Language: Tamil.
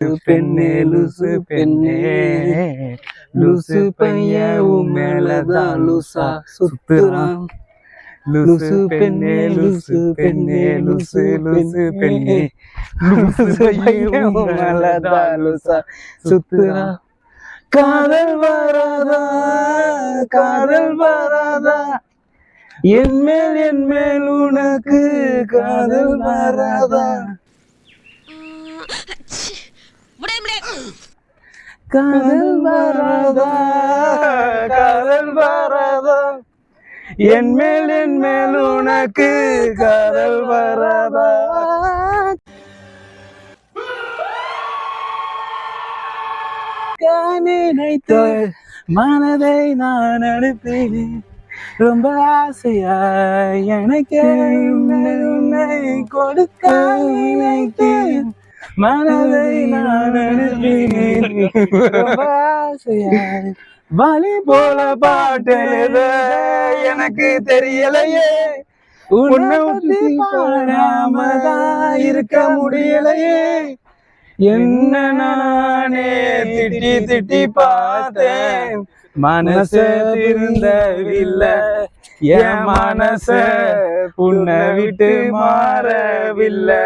பெண்ணே லூசு பெண்ணே லூசு பையன் உன் மேலதான் லூசா சுத்துறான். லூசு பெண்ணே லூசு பெண்ணே லூசு லூசு பெண்ணே லூசு பையன் உன் மேலதான் லூசா சுத்துறான். காதல் வராதா காதல் வராதா என் மேல் உனக்கு காதல் வராதா. காதல் வராதா காதல் வராதா என் மேல் உனக்கு காதல் வராதா. நினைத்த மனதை நான் அனுப்பினேன் ரொம்ப ஆசையா எனக்கு உன்னை கொடுக்க நினைத்தேன். மனதை நான் அனுப்பினேன் ரொம்ப ஆசையா. வழி போல பாட்டெழுத எனக்கு தெரியலையே உன்னை ஊற்றி பாடாமதான் இருக்க முடியலையே. என்ன நானே திட்டி திட்டி பார்த்தேன் மனச திருந்தவில்லை என் மனச உன்னை விட்டு மாறவில்லை.